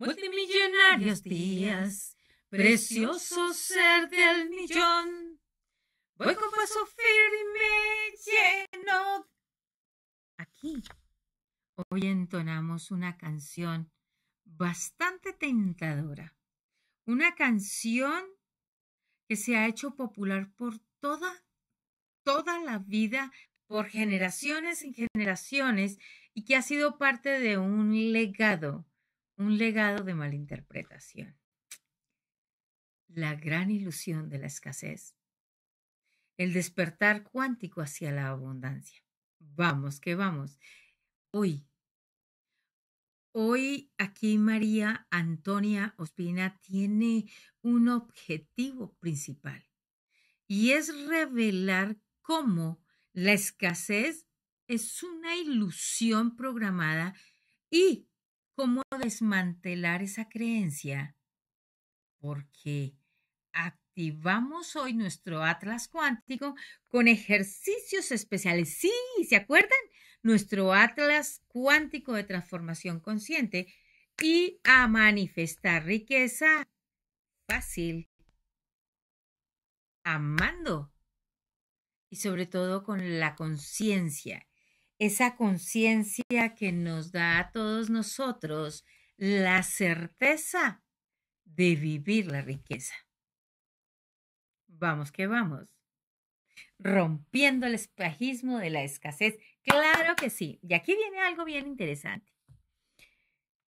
multimillonarios días, precioso ser del millón. Voy con paso firme, lleno. Aquí, hoy entonamos una canción bastante tentadora. Una canción que se ha hecho popular por toda la vida, por generaciones y generaciones, y que ha sido parte de un legado de malinterpretación. La gran ilusión de la escasez, el despertar cuántico hacia la abundancia. Vamos, que vamos. Hoy aquí María Antonia Ospina tiene un objetivo principal y es revelar cómo la escasez es una ilusión programada y cómo desmantelar esa creencia, porque activamos hoy nuestro Atlas cuántico con ejercicios especiales. Sí, ¿se acuerdan? Nuestro Atlas cuántico de transformación consciente y a manifestar riqueza fácil, amando y sobre todo con la conciencia. Esa conciencia que nos da a todos nosotros la certeza de vivir la riqueza. Vamos que vamos. Rompiendo el espejismo de la escasez. Claro que sí. Y aquí viene algo bien interesante.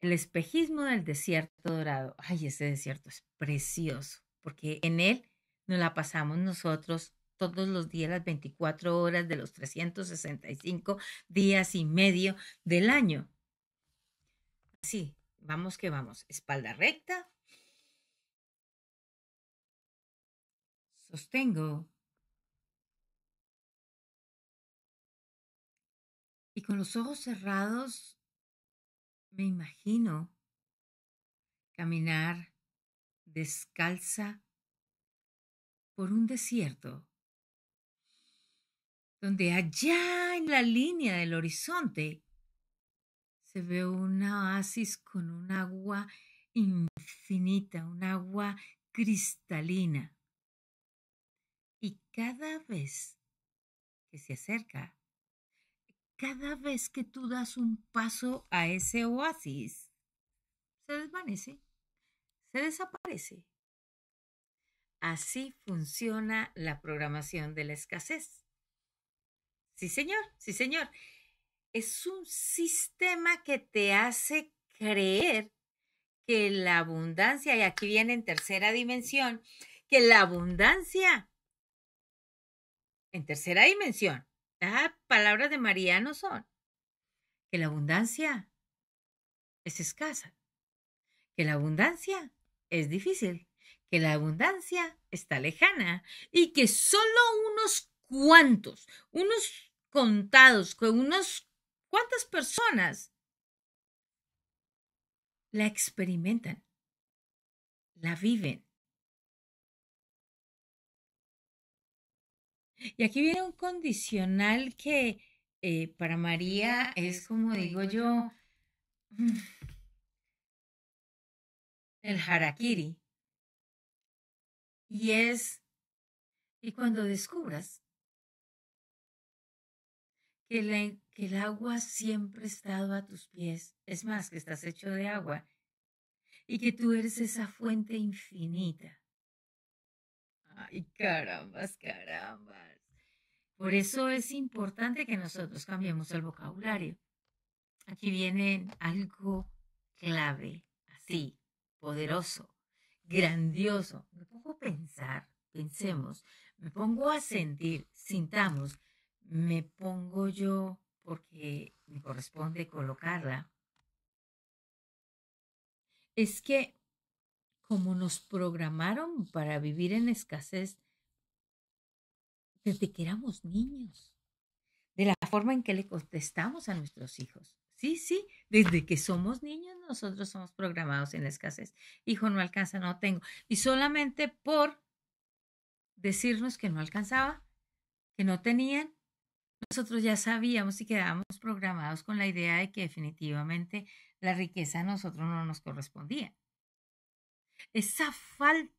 El espejismo del desierto dorado. Ay, ese desierto es precioso, porque en él nos la pasamos nosotros todos los días, las 24 horas de los 365 días y medio del año. Sí, vamos que vamos. Espalda recta. Sostengo. Y con los ojos cerrados me imagino caminar descalza por un desierto, donde allá en la línea del horizonte se ve un oasis con un agua infinita, un agua cristalina. Y cada vez que se acerca, cada vez que tú das un paso a ese oasis, se desvanece, se desaparece. Así funciona la programación de la escasez. Sí, señor, sí, señor. Es un sistema que te hace creer que la abundancia, y aquí viene en tercera dimensión, que la abundancia, en tercera dimensión, palabras de María no son, que la abundancia es escasa, que la abundancia es difícil, que la abundancia está lejana y que solo unos cuantos, unos contados, con unos cuantas personas la experimentan, la viven. Y aquí viene un condicional que para María es como digo yo, el harakiri. Y cuando descubras que el agua siempre ha estado a tus pies, es más, que estás hecho de agua, y que tú eres esa fuente infinita. Ay, carambas, carambas. Por eso es importante que nosotros cambiemos el vocabulario. Aquí viene algo clave, así, poderoso, grandioso. Me pongo a pensar, pensemos, me pongo a sentir, sintamos, me pongo yo, porque me corresponde colocarla. Es que como nos programaron para vivir en escasez desde que éramos niños, de la forma en que le contestamos a nuestros hijos. Sí, sí, desde que somos niños nosotros somos programados en la escasez. Hijo, no alcanza, no tengo. Y solamente por decirnos que no alcanzaba, que no tenían, nosotros ya sabíamos y quedábamos programados con la idea de que definitivamente la riqueza a nosotros no nos correspondía. Esa falsa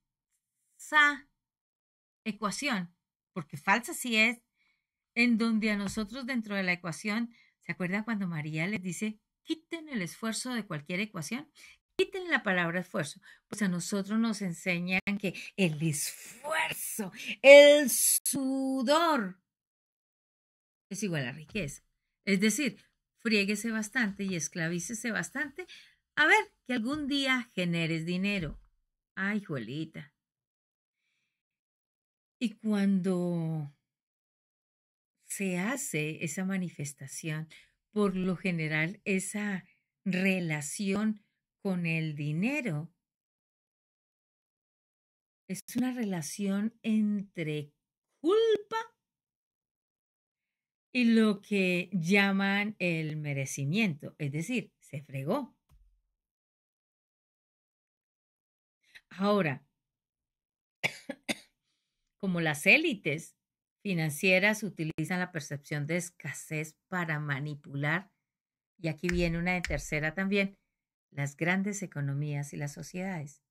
ecuación, porque falsa sí es, en donde a nosotros dentro de la ecuación, ¿se acuerdan cuando María les dice, quiten el esfuerzo de cualquier ecuación? Quiten la palabra esfuerzo. Pues a nosotros nos enseñan que el esfuerzo, el sudor es igual a riqueza. Es decir, friéguese bastante y esclavícese bastante a ver que algún día generes dinero. Ay, Juelita. Y cuando se hace esa manifestación, por lo general esa relación con el dinero es una relación entre culpa y lo que llaman el merecimiento, es decir, se fregó. Ahora, como las élites financieras utilizan la percepción de escasez para manipular, y aquí viene una de tercera también, las grandes economías y las sociedades,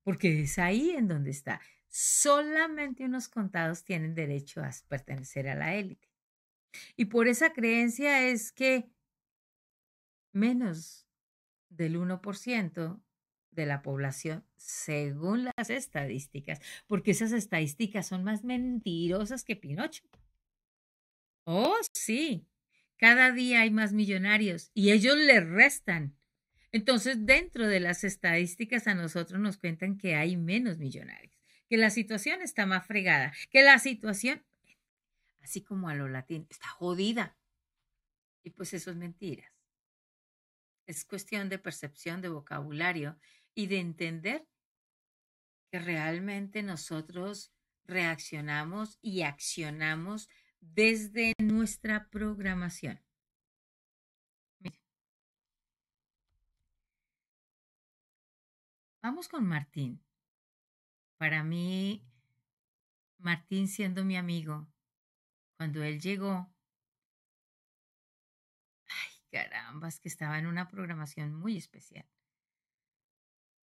porque es ahí en donde está. Solamente unos contados tienen derecho a pertenecer a la élite. Y por esa creencia es que menos del 1% de la población, según las estadísticas, porque esas estadísticas son más mentirosas que Pinocho. Oh, sí, cada día hay más millonarios y ellos le restan. Entonces, dentro de las estadísticas a nosotros nos cuentan que hay menos millonarios, que la situación está más fregada, que la situación, así como a lo latín, está jodida. Y pues eso es mentira. Es cuestión de percepción, de vocabulario y de entender que realmente nosotros reaccionamos y accionamos desde nuestra programación. Mira, vamos con Martín. Para mí, Martín siendo mi amigo, cuando él llegó, ay, caramba, es que estaba en una programación muy especial.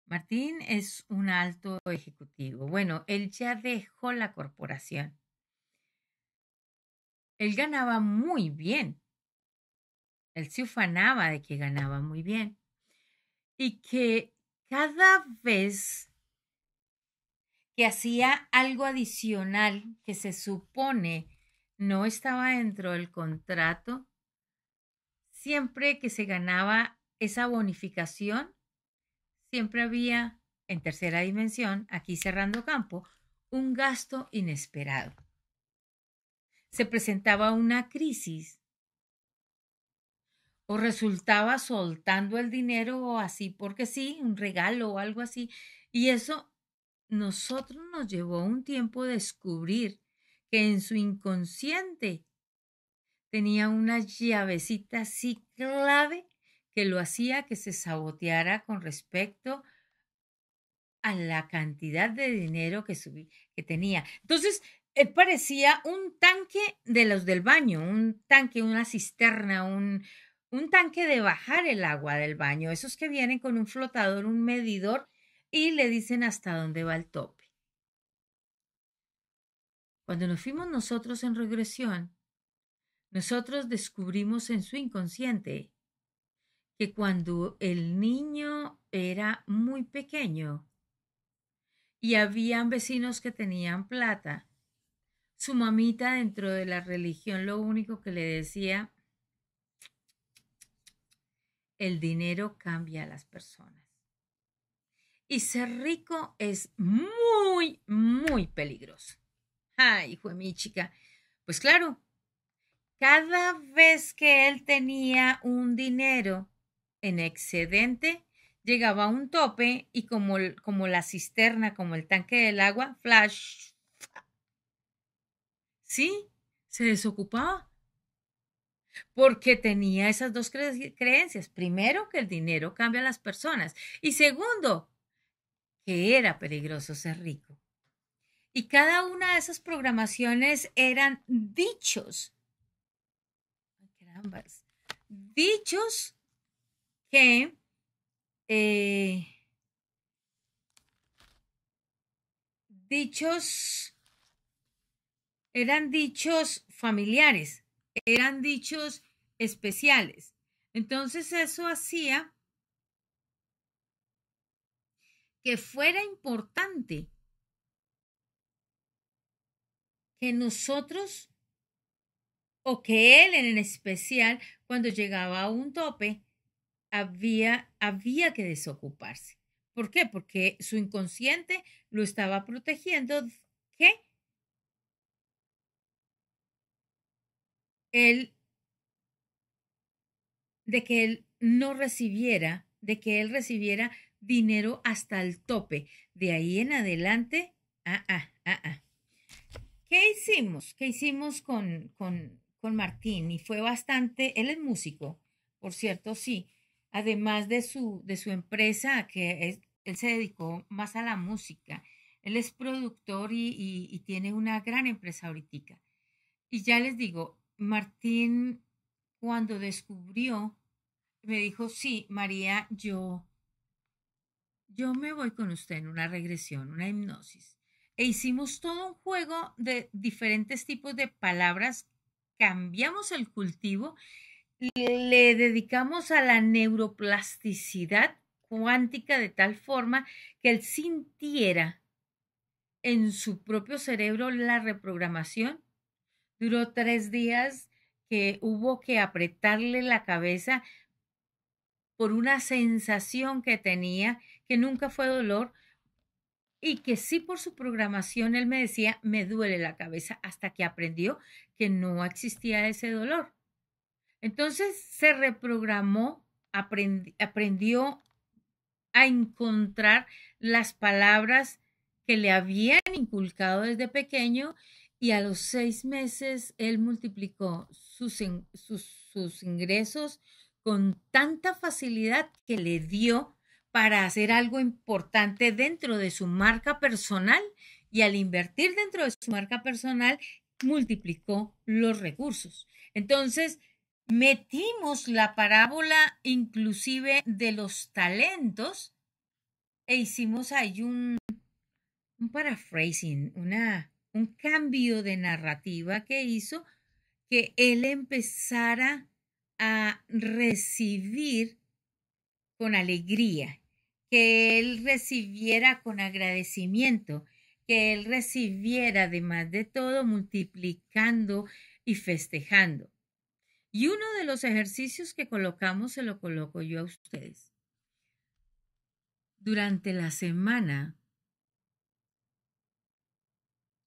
Martín es un alto ejecutivo. Bueno, él ya dejó la corporación. Él ganaba muy bien. Él se ufanaba de que ganaba muy bien. Y que cada vez que hacía algo adicional que se supone no estaba dentro del contrato, siempre que se ganaba esa bonificación, siempre había, en tercera dimensión, aquí cerrando campo, un gasto inesperado. Se presentaba una crisis o resultaba soltando el dinero así porque sí, un regalo o algo así. Y eso nosotros nos llevó un tiempo descubrir que en su inconsciente tenía una llavecita así clave que lo hacía que se saboteara con respecto a la cantidad de dinero que tenía. Entonces, él parecía un tanque de los del baño, un tanque, una cisterna, un tanque de bajar el agua del baño, esos que vienen con un flotador, un medidor, y le dicen hasta dónde va el tope. Cuando nos fuimos nosotros en regresión, nosotros descubrimos en su inconsciente que cuando el niño era muy pequeño y habían vecinos que tenían plata, su mamita dentro de la religión lo único que le decía, el dinero cambia a las personas. Y ser rico es muy, muy peligroso. Ay, hijo de mi chica. Pues claro, cada vez que él tenía un dinero en excedente, llegaba a un tope y como la cisterna, como el tanque del agua, flash, sí, se desocupaba porque tenía esas dos creencias. Primero, que el dinero cambia a las personas y segundo, que era peligroso ser rico. Y cada una de esas programaciones eran dichos carambas, dichos que dichos eran dichos familiares, eran dichos especiales. Entonces eso hacía que fuera importante que nosotros o que él en especial, cuando llegaba a un tope, había que desocuparse. ¿Por qué? Porque su inconsciente lo estaba protegiendo que él, de que él no recibiera, de que él recibiera dinero hasta el tope. De ahí en adelante, ¿Qué hicimos? ¿Qué hicimos con Martín? Y fue bastante, él es músico, por cierto, sí. Además de su empresa, él se dedicó más a la música. Él es productor y tiene una gran empresa ahorita. Y ya les digo, Martín, cuando descubrió, me dijo, sí, María, yo me voy con usted en una regresión, una hipnosis. E hicimos todo un juego de diferentes tipos de palabras, cambiamos el cultivo, le dedicamos a la neuroplasticidad cuántica de tal forma que él sintiera en su propio cerebro la reprogramación. Duró 3 días que hubo que apretarle la cabeza por una sensación que tenía, que nunca fue dolor, y que sí por su programación él me decía, me duele la cabeza, hasta que aprendió que no existía ese dolor. Entonces se reprogramó, aprendió a encontrar las palabras que le habían inculcado desde pequeño, y a los 6 meses él multiplicó sus ingresos con tanta facilidad que le dio para hacer algo importante dentro de su marca personal, y al invertir dentro de su marca personal multiplicó los recursos. Entonces, metimos la parábola inclusive de los talentos e hicimos ahí un paraphrasing, un cambio de narrativa que hizo que él empezara a recibir con alegría, que él recibiera con agradecimiento, que él recibiera además de todo multiplicando y festejando. Y uno de los ejercicios que colocamos se lo coloco yo a ustedes. Durante la semana,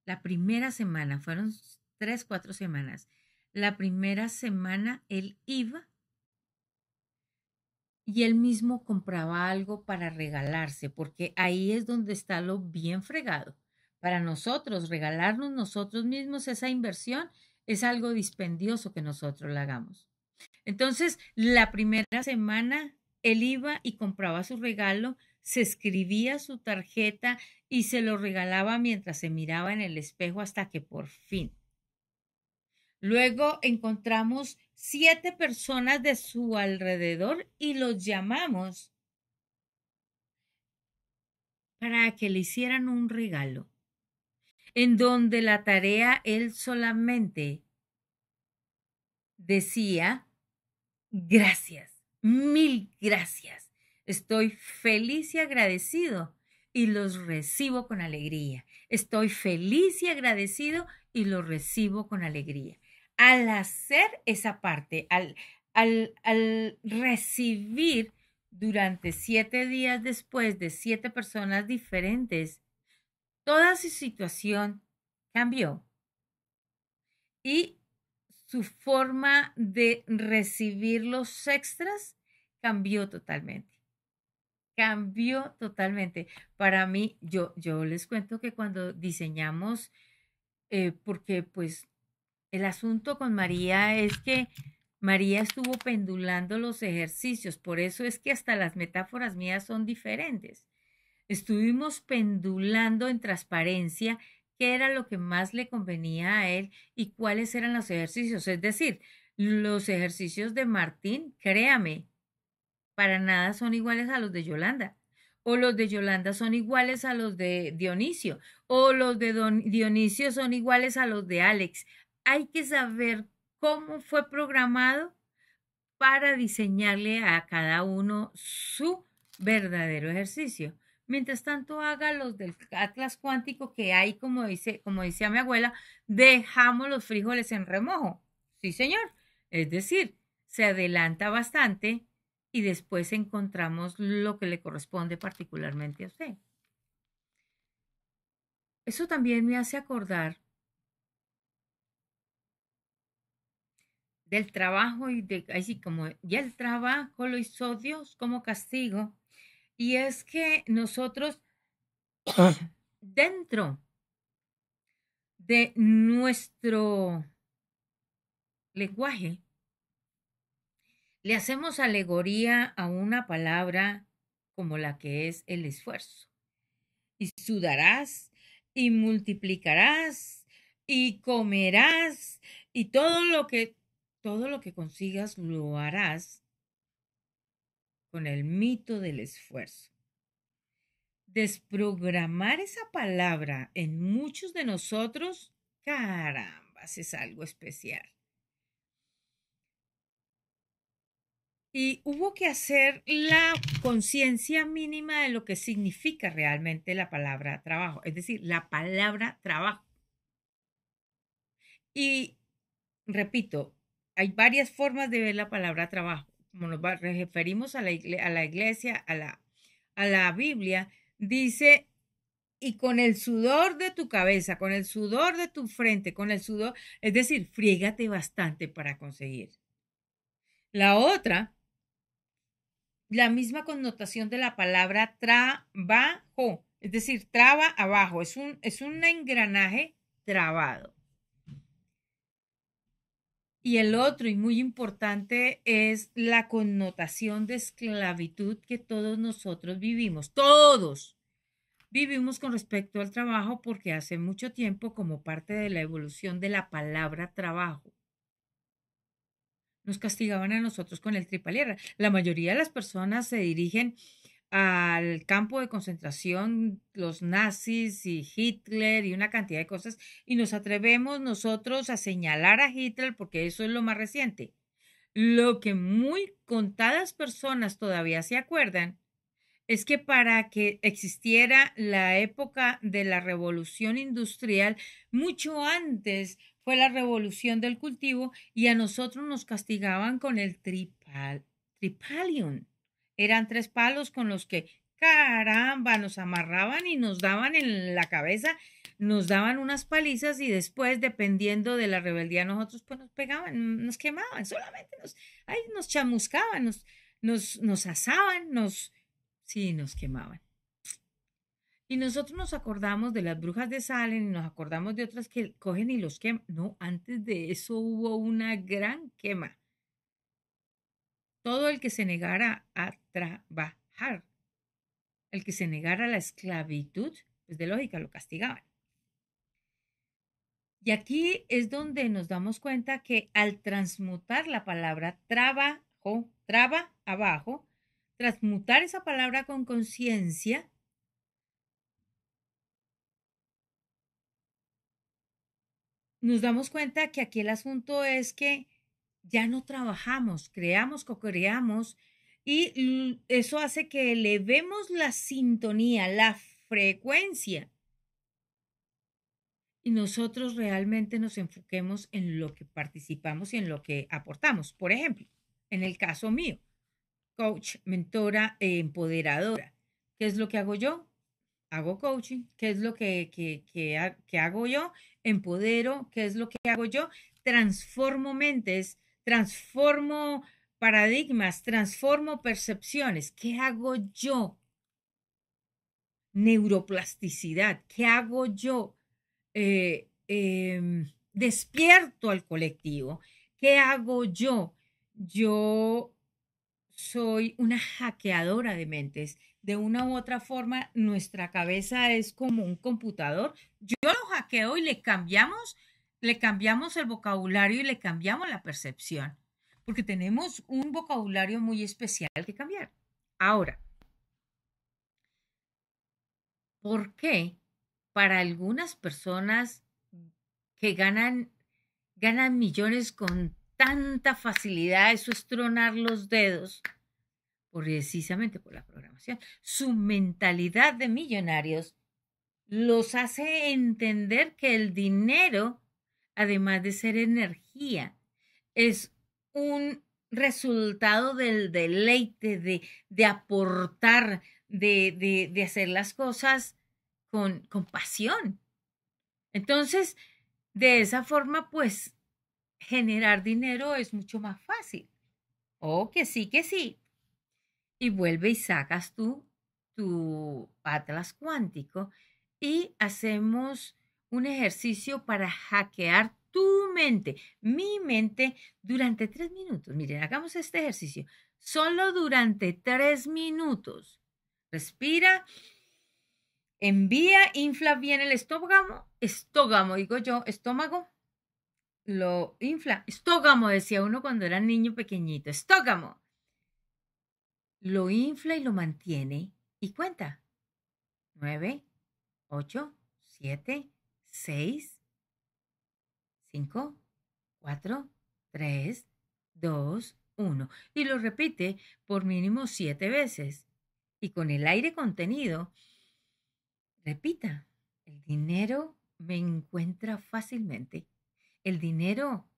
la primera semana, fueron 3, 4 semanas. La primera semana él iba y él mismo compraba algo para regalarse, porque ahí es donde está lo bien fregado. Para nosotros, regalarnos nosotros mismos esa inversión es algo dispendioso que nosotros la hagamos. Entonces, la primera semana él iba y compraba su regalo, se escribía su tarjeta y se lo regalaba mientras se miraba en el espejo hasta que por fin. Luego encontramos 7 personas de su alrededor y los llamamos para que le hicieran un regalo, en donde la tarea él solamente decía: gracias, mil gracias. Estoy feliz y agradecido y los recibo con alegría. Estoy feliz y agradecido y los recibo con alegría. Al hacer esa parte, al recibir durante 7 días después de 7 personas diferentes, toda su situación cambió y su forma de recibir los extras cambió totalmente. Cambió totalmente. Para mí, yo les cuento que cuando diseñamos, porque pues el asunto con María es que María estuvo pendulando los ejercicios, por eso es que hasta las metáforas mías son diferentes. Estuvimos pendulando en transparencia qué era lo que más le convenía a él y cuáles eran los ejercicios. Es decir, Los ejercicios de Martín, créame, para nada son iguales a los de Yolanda. O los de Yolanda son iguales a los de Dionisio. O los de Dionisio son iguales a los de Alex. Hay que saber cómo fue programado para diseñarle a cada uno su verdadero ejercicio. Mientras tanto, haga los del Atlas cuántico que hay, como decía mi abuela, dejamos los frijoles en remojo. Sí, señor. Es decir, se adelanta bastante y después encontramos lo que le corresponde particularmente a usted. Eso también me hace acordar del trabajo y de, así como ya el trabajo lo hizo Dios como castigo. Y es que nosotros dentro de nuestro lenguaje le hacemos alegoría a una palabra como la que es el esfuerzo. Y sudarás y multiplicarás y comerás y todo lo que consigas lo harás con el mito del esfuerzo. Desprogramar esa palabra en muchos de nosotros, carambas, es algo especial. Y hubo que hacer la conciencia mínima de lo que significa realmente la palabra trabajo, es decir, la palabra trabajo. Y repito, hay varias formas de ver la palabra trabajo. Como nos referimos a la iglesia, a la Biblia, dice, y con el sudor de tu cabeza, con el sudor de tu frente, con el sudor, es decir, friégate bastante para conseguir. La otra, la misma connotación de la palabra trabajo, es decir, traba abajo, es un engranaje trabado. Y el otro, y muy importante, es la connotación de esclavitud que todos nosotros vivimos, todos vivimos con respecto al trabajo porque hace mucho tiempo, como parte de la evolución de la palabra trabajo, nos castigaban a nosotros con el tripaliera. La mayoría de las personas se dirigen al campo de concentración, los nazis y Hitler y una cantidad de cosas, y nos atrevemos nosotros a señalar a Hitler porque eso es lo más reciente. Lo que muy contadas personas todavía se acuerdan es que para que existiera la época de la revolución industrial, mucho antes fue la revolución del cultivo y a nosotros nos castigaban con el tripalium. Eran 3 palos con los que, caramba, nos amarraban y nos daban en la cabeza, nos daban unas palizas y después, dependiendo de la rebeldía, nosotros pues nos pegaban, nos quemaban, solamente nos chamuscaban, nos asaban, sí, nos quemaban. Y nosotros nos acordamos de las brujas de Salem y nos acordamos de otras que cogen y los queman. No, antes de eso hubo una gran quema. Todo el que se negara a trabajar, el que se negara a la esclavitud, pues de lógica lo castigaban. Y aquí es donde nos damos cuenta que al transmutar la palabra trabajo, traba abajo, transmutar esa palabra con conciencia, nos damos cuenta que aquí el asunto es que ya no trabajamos, creamos, co-creamos y eso hace que elevemos la sintonía, la frecuencia y nosotros realmente nos enfoquemos en lo que participamos y en lo que aportamos. Por ejemplo, en el caso mío, coach, mentora e empoderadora. ¿Qué es lo que hago yo? Hago coaching. ¿Qué es lo que hago yo? Empodero. ¿Qué es lo que hago yo? Transformo mentes, transformo paradigmas, transformo percepciones. ¿Qué hago yo? Neuroplasticidad. ¿Qué hago yo? Despierto al colectivo. ¿Qué hago yo? Yo soy una hackeadora de mentes. De una u otra forma, nuestra cabeza es como un computador. Yo lo hackeo y le cambiamos le cambiamos el vocabulario y le cambiamos la percepción, porque tenemos un vocabulario muy especial que cambiar. Ahora, ¿por qué para algunas personas que ganan millones con tanta facilidad, eso es tronar los dedos, precisamente por la programación? Su mentalidad de millonarios los hace entender que el dinero, además de ser energía, es un resultado del deleite, de aportar, de hacer las cosas con pasión. Entonces, de esa forma, pues, generar dinero es mucho más fácil. Oh, que sí, que sí. Y vuelve y sacas tu atlas cuántico y hacemos un ejercicio para hackear tu mente, mi mente, durante 3 minutos. Miren, hagamos este ejercicio. Solo durante 3 minutos. Respira, envía, infla bien el estómago, digo yo, estómago, lo infla. Estógamo, decía uno cuando era niño pequeñito, estógamo. Lo infla y lo mantiene y cuenta. 9, 8, 7, 6, 5, 4, 3, 2, 1. Y lo repite por mínimo 7 veces. Y con el aire contenido, repita, el dinero me encuentra fácilmente. El dinero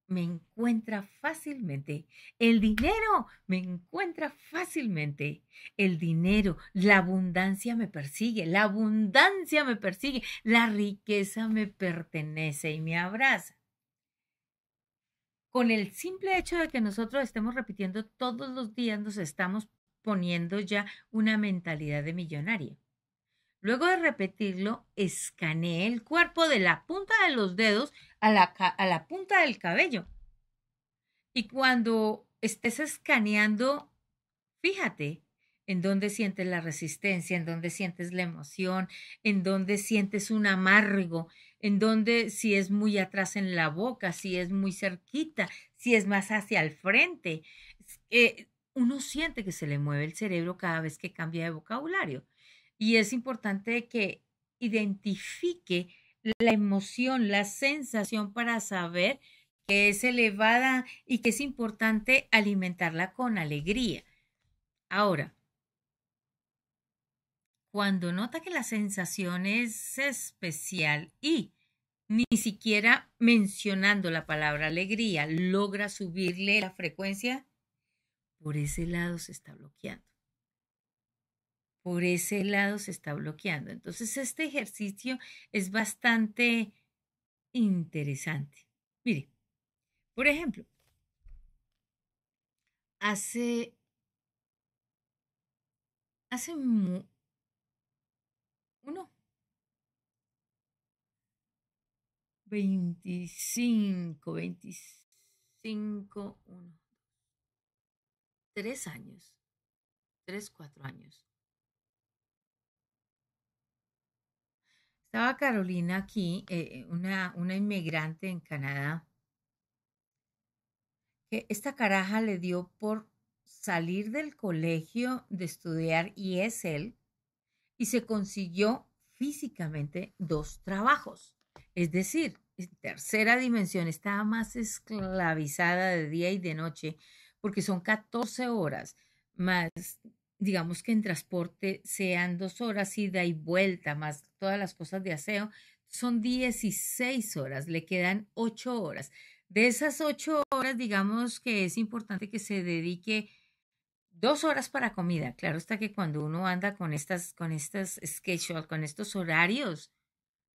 me encuentra fácilmente. El dinero me encuentra fácilmente. El dinero, la abundancia me persigue. La abundancia me persigue. La riqueza me pertenece y me abraza. Con el simple hecho de que nosotros estemos repitiendo todos los días, nos estamos poniendo ya una mentalidad de millonario. Luego de repetirlo, escanee el cuerpo de la punta de los dedos a la punta del cabello. Y cuando estés escaneando, fíjate en dónde sientes la resistencia, en dónde sientes la emoción, en dónde sientes un amargo, en dónde si es muy atrás en la boca, si es muy cerquita, si es más hacia el frente. Uno siente que se le mueve el cerebro cada vez que cambia de vocabulario. Y es importante que identifique la emoción, la sensación para saber que es elevada y que es importante alimentarla con alegría. Ahora, cuando nota que la sensación es especial y ni siquiera mencionando la palabra alegría logra subirle la frecuencia, por ese lado se está bloqueando. Por ese lado se está bloqueando. Entonces, este ejercicio es bastante interesante. Mire, por ejemplo, hace, hace uno 25, 3 años, 4 años. Estaba Carolina aquí, una inmigrante en Canadá, que esta caraja le dio por salir del colegio de estudiar ESL y se consiguió físicamente 2 trabajos. Es decir, en tercera dimensión, estaba más esclavizada de día y de noche porque son 14 horas más, digamos que en transporte sean 2 horas ida y vuelta, más todas las cosas de aseo, son 16 horas, le quedan 8 horas. De esas 8 horas, digamos que es importante que se dedique 2 horas para comida. Claro está que cuando uno anda con estas schedule, con estos horarios,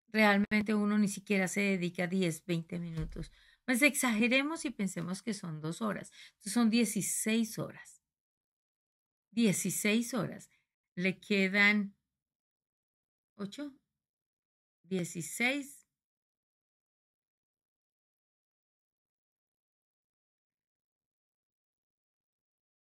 realmente uno ni siquiera se dedica 10, 20 minutos. Pues exageremos y pensemos que son 2 horas. Entonces son 16 horas. 16 horas. Le quedan 8, 16.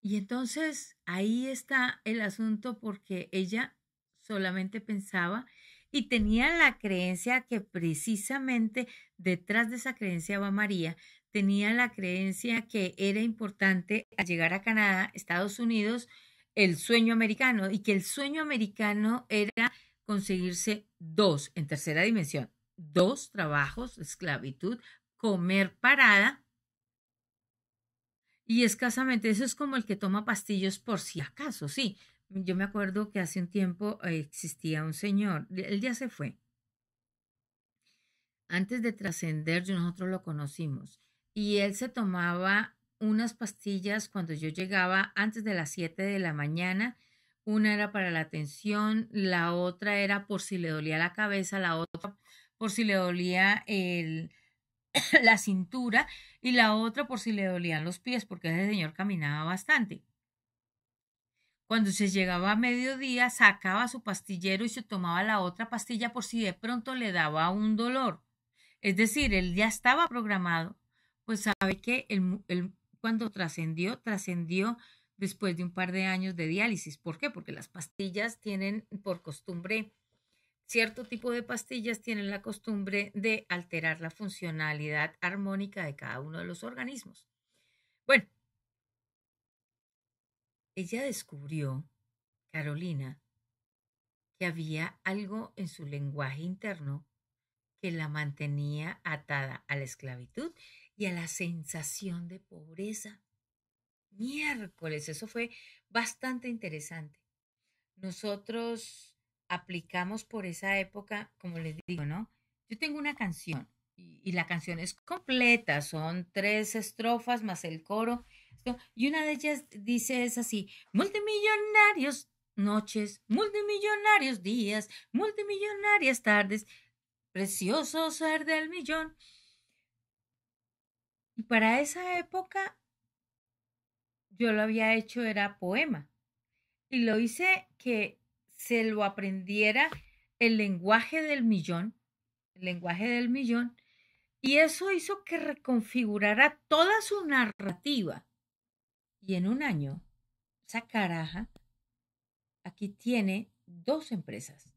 Y entonces ahí está el asunto porque ella solamente pensaba y tenía la creencia que precisamente detrás de esa creencia va María, tenía la creencia que era importante al llegar a Canadá, Estados Unidos, el sueño americano y que el sueño americano era conseguirse dos, en tercera dimensión, dos trabajos, esclavitud, comer parada y escasamente, eso es como el que toma pastillas por si acaso, sí. Yo me acuerdo que hace un tiempo existía un señor, él ya se fue. Antes de trascender, nosotros lo conocimos. Y él se tomaba unas pastillas cuando yo llegaba antes de las 7 de la mañana. Una era para la tensión, la otra era por si le dolía la cabeza, la otra por si le dolía la cintura y la otra por si le dolían los pies, porque ese señor caminaba bastante. Cuando se llegaba a mediodía, sacaba su pastillero y se tomaba la otra pastilla por si de pronto le daba un dolor. Es decir, él ya estaba programado, pues sabe que cuando trascendió después de un par de años de diálisis. ¿Por qué? Porque las pastillas tienen por costumbre, cierto tipo de pastillas tienen la costumbre de alterar la funcionalidad armónica de cada uno de los organismos. Bueno, ella descubrió, Carolina, que había algo en su lenguaje interno que la mantenía atada a la esclavitud y a la sensación de pobreza. Miércoles, eso fue bastante interesante. Nosotros aplicamos por esa época, como les digo, ¿no? Yo tengo una canción y la canción es completa, son 3 estrofas más el coro, y una de ellas dice es así, multimillonarios noches, multimillonarios días, multimillonarias tardes, precioso ser del millón. Y para esa época yo lo había hecho, era poema. Y lo hice que se lo aprendiera el lenguaje del millón, el lenguaje del millón, y eso hizo que reconfigurara toda su narrativa. Y en un año, esa caraja aquí tiene 2 empresas.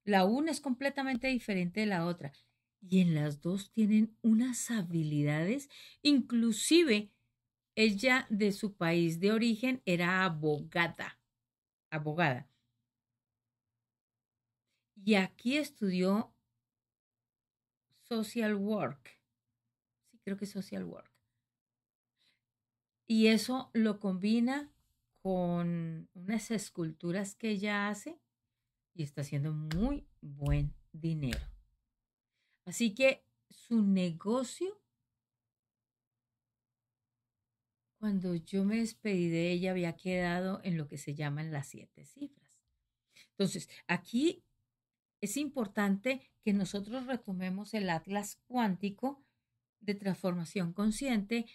La una es completamente diferente de la otra. Y en las dos tienen unas habilidades, inclusive ella de su país de origen era abogada. Y aquí estudió social work. Sí, creo que social work. Y eso lo combina con unas esculturas que ella hace y está haciendo muy buen dinero. Así que su negocio, cuando yo me despedí de ella, había quedado en lo que se llaman las 7 cifras. Entonces, aquí es importante que nosotros retomemos el atlas cuántico de transformación consciente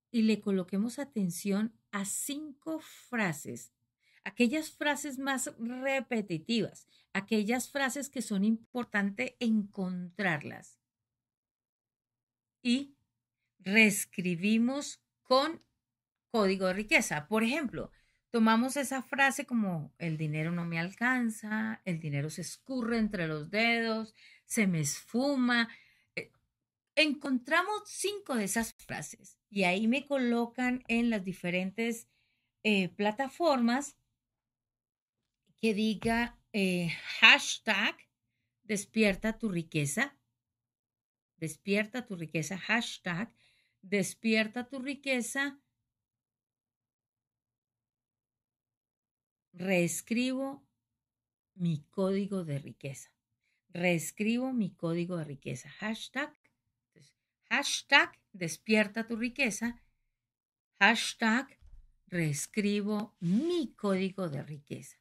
y le coloquemos atención a 5 frases, aquellas frases más repetitivas, aquellas frases que son importantes encontrarlas y reescribimos con código de riqueza. Por ejemplo, tomamos esa frase como el dinero no me alcanza, el dinero se escurre entre los dedos, se me esfuma. Encontramos 5 de esas frases y ahí me colocan en las diferentes plataformas que diga hashtag despierta tu riqueza, hashtag despierta tu riqueza, reescribo mi código de riqueza. Reescribo mi código de riqueza. Hashtag despierta tu riqueza. Hashtag reescribo mi código de riqueza.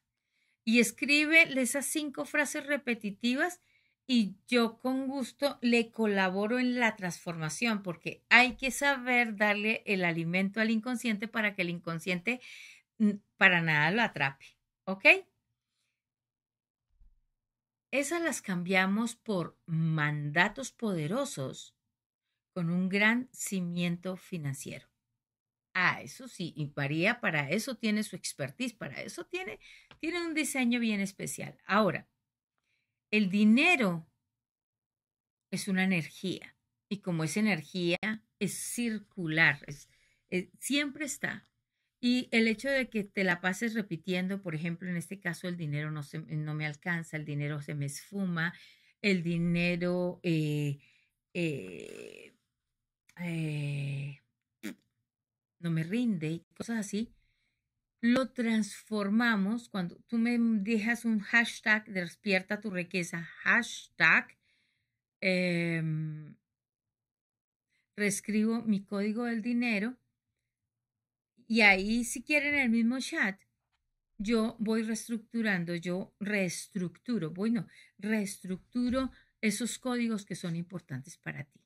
Y escribe esas 5 frases repetitivas y yo con gusto le colaboro en la transformación porque hay que saber darle el alimento al inconsciente para que el inconsciente para nada lo atrape. ¿Ok? Esas las cambiamos por mandatos poderosos con un gran cimiento financiero. Ah, eso sí, y María para eso tiene su expertise, para eso tiene un diseño bien especial. Ahora, El dinero es una energía y como es energía, es circular, siempre está. Y el hecho de que te la pases repitiendo, por ejemplo, en este caso el dinero no me alcanza, el dinero se me esfuma, el dinero eh, eh, no me rinde y cosas así, lo transformamos cuando tú me dejas un hashtag, despierta tu riqueza, hashtag, eh, reescribo mi código del dinero y ahí si quieren en el mismo chat, yo voy reestructurando, yo reestructuro, bueno, reestructuro esos códigos que son importantes para ti.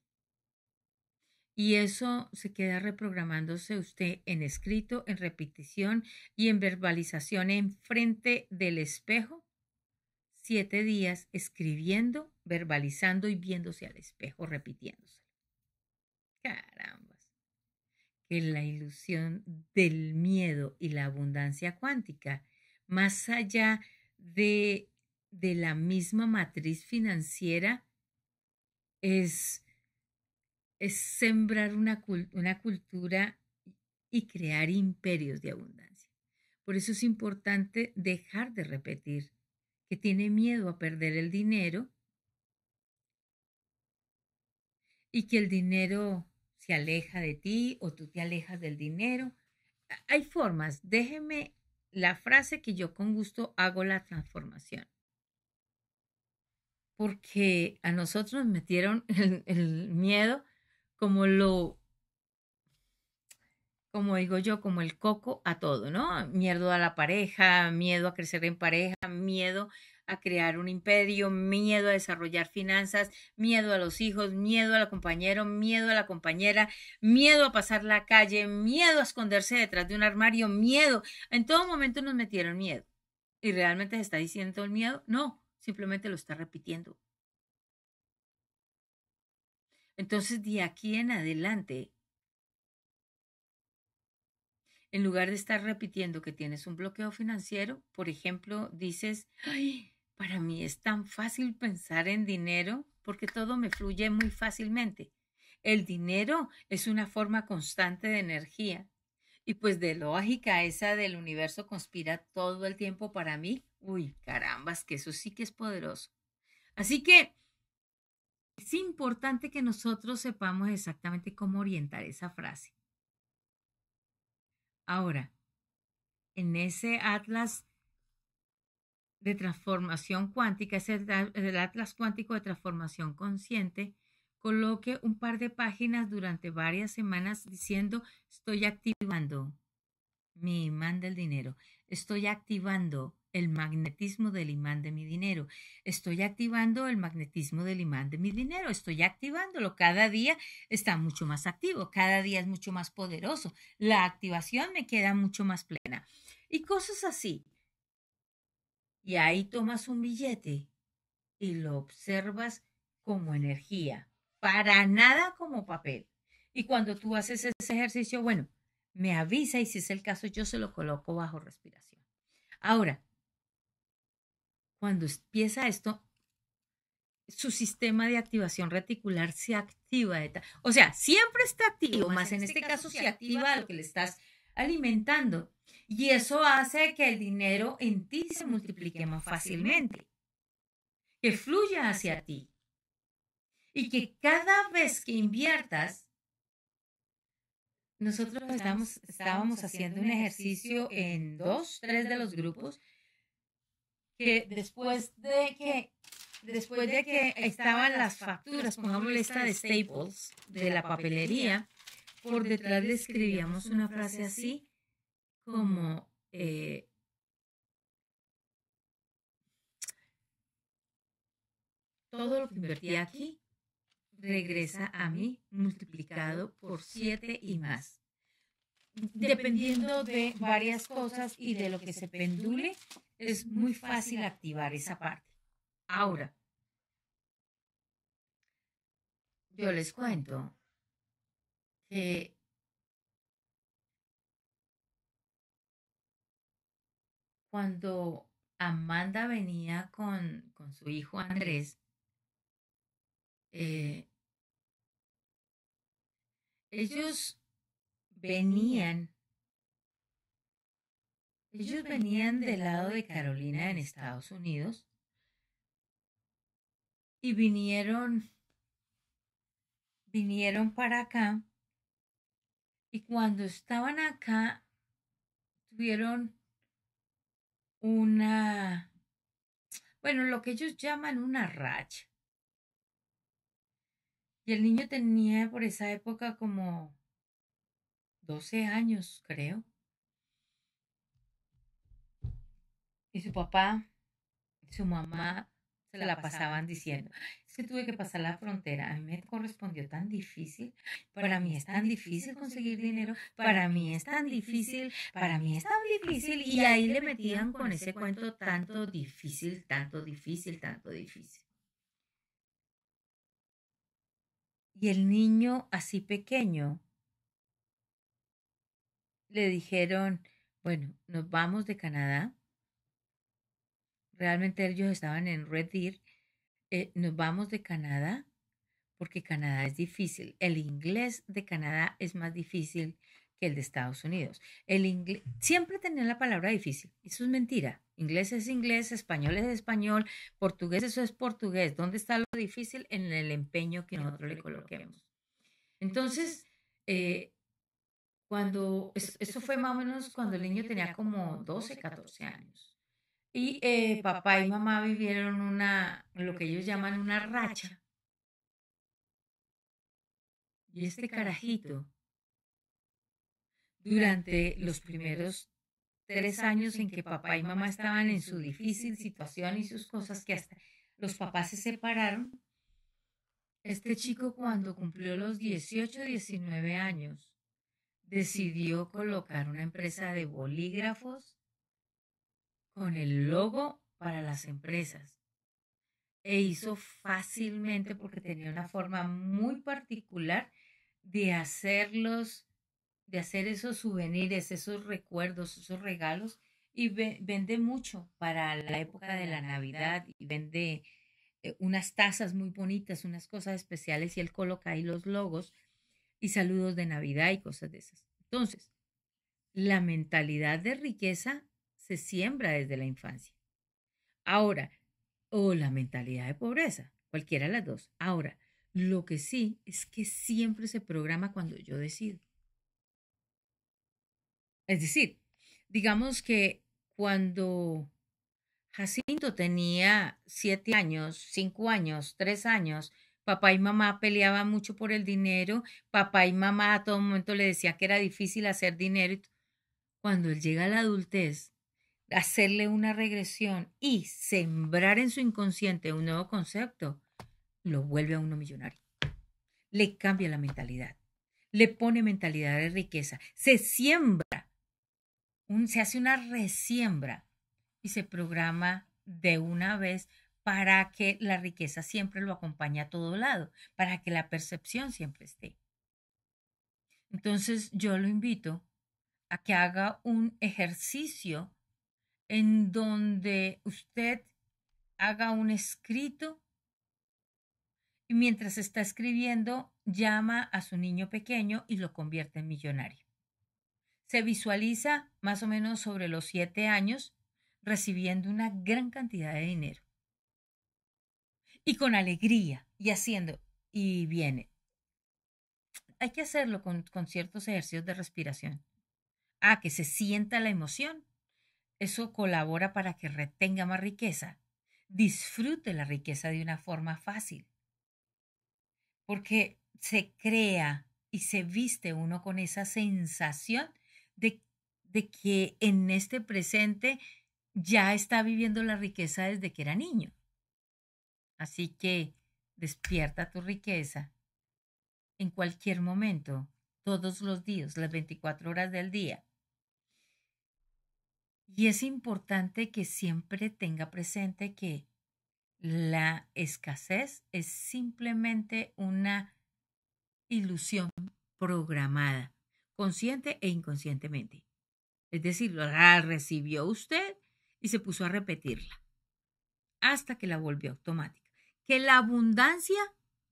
Y eso se queda reprogramándose usted en escrito, en repetición y en verbalización en frente del espejo. 7 días escribiendo, verbalizando y viéndose al espejo, repitiéndose. Carambas. Que la ilusión del miedo y la abundancia cuántica, más allá de la misma matriz financiera, es sembrar una cultura y crear imperios de abundancia. Por eso es importante dejar de repetir que tiene miedo a perder el dinero y que el dinero se aleja de ti o tú te alejas del dinero. Hay formas, déjeme la frase que yo con gusto hago la transformación. Porque a nosotros nos metieron el miedo como como digo yo, como el coco a todo, ¿no? Miedo a la pareja, miedo a crecer en pareja, miedo a crear un imperio, miedo a desarrollar finanzas, miedo a los hijos, miedo al compañero, miedo a la compañera, miedo a pasar la calle, miedo a esconderse detrás de un armario, miedo. En todo momento nos metieron miedo. ¿Y realmente se está diciendo el miedo? No, simplemente lo está repitiendo. Entonces, de aquí en adelante, en lugar de estar repitiendo que tienes un bloqueo financiero, por ejemplo, dices, ay, para mí es tan fácil pensar en dinero porque todo me fluye muy fácilmente. El dinero es una forma constante de energía y pues de lógica esa del universo conspira todo el tiempo para mí. Uy, carambas, que eso sí que es poderoso. Así que es importante que nosotros sepamos exactamente cómo orientar esa frase. Ahora, en ese atlas de transformación cuántica, es el Atlas Cuántico de Transformación Consciente, coloque un par de páginas durante varias semanas diciendo estoy activando mi imán del dinero, estoy activando el magnetismo del imán de mi dinero, estoy activando el magnetismo del imán de mi dinero, estoy activándolo, cada día está mucho más activo, cada día es mucho más poderoso, la activación me queda mucho más plena y cosas así. Y ahí tomas un billete y lo observas como energía, para nada como papel. Y cuando tú haces ese ejercicio, bueno, me avisa y si es el caso, yo se lo coloco bajo respiración. Ahora, cuando empieza esto, su sistema de activación reticular se activa. O sea, siempre está activo, más en este caso se activa lo que le estás alimentando. Y eso hace que el dinero en ti se multiplique más fácilmente, que fluya hacia ti. Y que cada vez que inviertas, nosotros estábamos haciendo un ejercicio en 2, 3 de los grupos, que después de que estaban las facturas, pongámosle esta de Staples, de la papelería, por detrás le escribíamos una frase así como todo lo que invertí aquí regresa a mí multiplicado por 7 y más. Dependiendo de varias cosas y de lo que se pendule, es muy fácil activar esa parte. Ahora, yo les cuento que cuando Amanda venía con su hijo Andrés. eh, ellos venían, ellos venían del lado de Carolina en Estados Unidos y vinieron para acá y cuando estaban acá tuvieron una, bueno, lo que ellos llaman una racha. Y el niño tenía por esa época como 12 años, creo. Y su papá y su mamá se la pasaban diciendo, es que tuve que pasar la frontera, a mí me correspondió tan difícil, para mí es tan difícil conseguir dinero, para mí es tan difícil, para mí es tan difícil, y ahí le metían con ese cuento tanto difícil, tanto difícil, tanto difícil. Y el niño así pequeño le dijeron, bueno, nos vamos de Canadá. Realmente ellos estaban en Red Deer. Nos vamos de Canadá porque Canadá es difícil. El inglés de Canadá es más difícil que el de Estados Unidos. El inglés, siempre tenían la palabra difícil. Eso es mentira. Inglés es inglés, español es español, portugués eso es portugués. ¿Dónde está lo difícil? En el empeño que nosotros le coloquemos. Entonces, eh, eso fue más o menos cuando el niño tenía como 12, 14 años. Y papá y mamá vivieron lo que ellos llaman una racha. Y este carajito, durante los primeros 3 años en que papá y mamá estaban en su difícil situación y sus cosas, que hasta los papás se separaron, este chico cuando cumplió los 18, 19 años, decidió colocar una empresa de bolígrafos con el logo para las empresas. E hizo fácilmente porque tenía una forma muy particular de hacerlos, de hacer esos souvenirs, esos recuerdos, esos regalos, y vende mucho para la época de la Navidad y vende unas tazas muy bonitas, unas cosas especiales y él coloca ahí los logos y saludos de Navidad y cosas de esas. Entonces, la mentalidad de riqueza se siembra desde la infancia. Ahora, o la mentalidad de pobreza, cualquiera de las dos. Ahora, lo que sí es que siempre se programa cuando yo decido. Es decir, digamos que cuando Jacinto tenía 7 años, 5 años, 3 años, papá y mamá peleaban mucho por el dinero, papá y mamá a todo momento le decía que era difícil hacer dinero. Cuando él llega a la adultez, hacerle una regresión y sembrar en su inconsciente un nuevo concepto, lo vuelve a uno millonario. Le cambia la mentalidad, le pone mentalidad de riqueza, se siembra, se hace una resiembra y se programa de una vez para que la riqueza siempre lo acompañe a todo lado, para que la percepción siempre esté. Entonces yo lo invito a que haga un ejercicio en donde usted haga un escrito y mientras está escribiendo llama a su niño pequeño y lo convierte en millonario. Se visualiza más o menos sobre los 7 años recibiendo una gran cantidad de dinero y con alegría y haciendo y viene. Hay que hacerlo con ciertos ejercicios de respiración. Que se sienta la emoción. Eso colabora para que retenga más riqueza. Disfrute la riqueza de una forma fácil. Porque se crea y se viste uno con esa sensación de que en este presente ya está viviendo la riqueza desde que era niño. Así que despierta tu riqueza en cualquier momento, todos los días, las 24 horas del día. Y es importante que siempre tenga presente que la escasez es simplemente una ilusión programada, consciente e inconscientemente. Es decir, la recibió usted y se puso a repetirla hasta que la volvió automática. Que la abundancia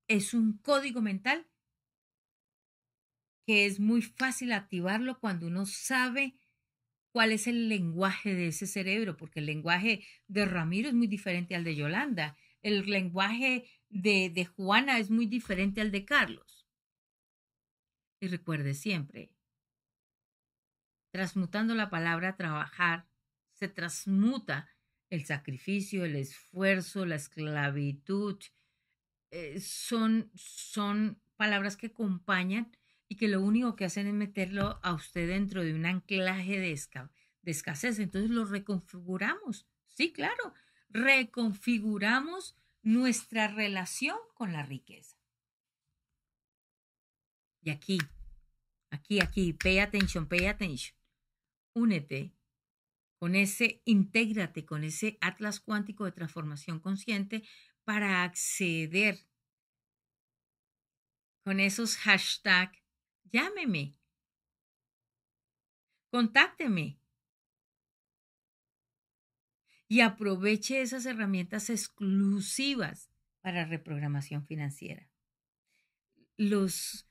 es un código mental que es muy fácil activarlo cuando uno sabe cuál es el lenguaje de ese cerebro, porque el lenguaje de Ramiro es muy diferente al de Yolanda, el lenguaje de Juana es muy diferente al de Carlos. Y recuerde siempre, transmutando la palabra trabajar, se transmuta el sacrificio, el esfuerzo, la esclavitud. Son palabras que acompañan y que lo único que hacen es meterlo a usted dentro de un anclaje de escasez. Entonces lo reconfiguramos. Sí, claro, reconfiguramos nuestra relación con la riqueza. Y aquí, pay attention. Únete intégrate con ese atlas cuántico de transformación consciente para acceder con esos hashtags. Llámeme, contácteme y aproveche esas herramientas exclusivas para reprogramación financiera. Los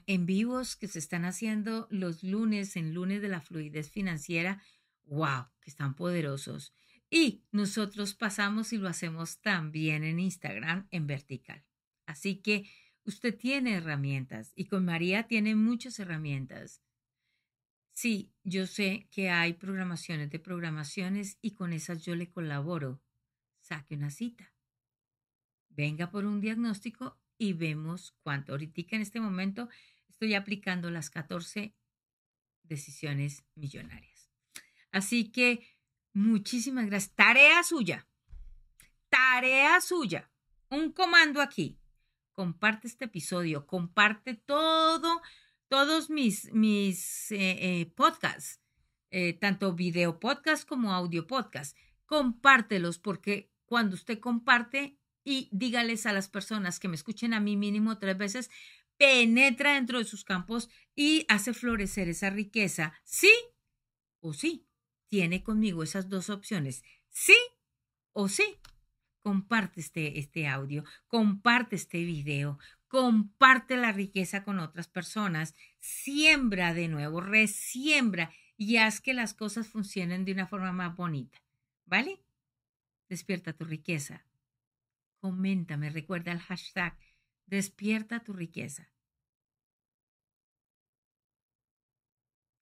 en vivos que se están haciendo los lunes, en lunes de la fluidez financiera, wow, que están poderosos. Y nosotros pasamos y lo hacemos también en Instagram en vertical. Así que usted tiene herramientas y con María tiene muchas herramientas. Sí, yo sé que hay programaciones de programaciones y con esas yo le colaboro. Saque una cita. Venga por un diagnóstico y vemos cuánto. Ahorita en este momento estoy aplicando las 14 decisiones millonarias. Así que muchísimas gracias. Tarea suya. Un comando aquí. Comparte este episodio. Comparte todos mis podcasts. Tanto video podcast como audio podcast. Compártelos porque cuando usted comparte y dígales a las personas que me escuchen a mí mínimo 3 veces, penetra dentro de sus campos y hace florecer esa riqueza. Sí o sí. Tiene conmigo esas 2 opciones. Sí o sí. Comparte este audio, comparte este video, comparte la riqueza con otras personas, siembra de nuevo, resiembra y haz que las cosas funcionen de una forma más bonita. ¿Vale? Despierta tu riqueza. Coméntame, recuerda el hashtag Despierta tu riqueza.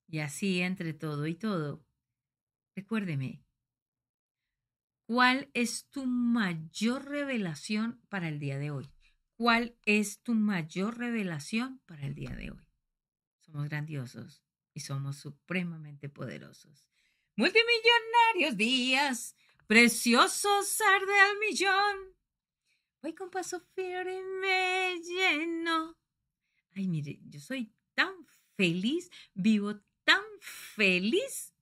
Y así entre todo y todo, recuérdeme, ¿cuál es tu mayor revelación para el día de hoy? ¿Cuál es tu mayor revelación para el día de hoy? Somos grandiosos y somos supremamente poderosos. Multimillonarios días, preciosos ser del millón. Voy con paso firme y me lleno. Ay, mire, yo soy tan feliz, vivo tan feliz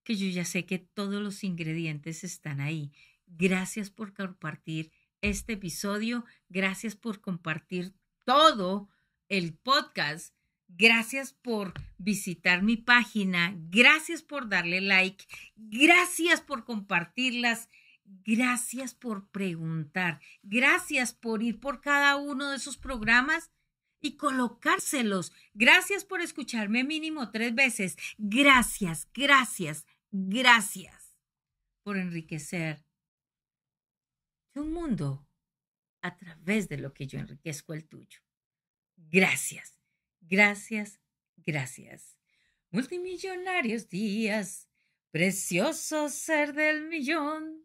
que yo ya sé que todos los ingredientes están ahí. Gracias por compartir este episodio. Gracias por compartir todo el podcast. Gracias por visitar mi página. Gracias por darle like. Gracias por compartirlas. Gracias por preguntar. Gracias por ir por cada uno de esos programas y colocárselos. Gracias por escucharme mínimo 3 veces. Gracias por enriquecer tu mundo a través de lo que yo enriquezco el tuyo. Gracias. Multimillonarios días, precioso ser del millón.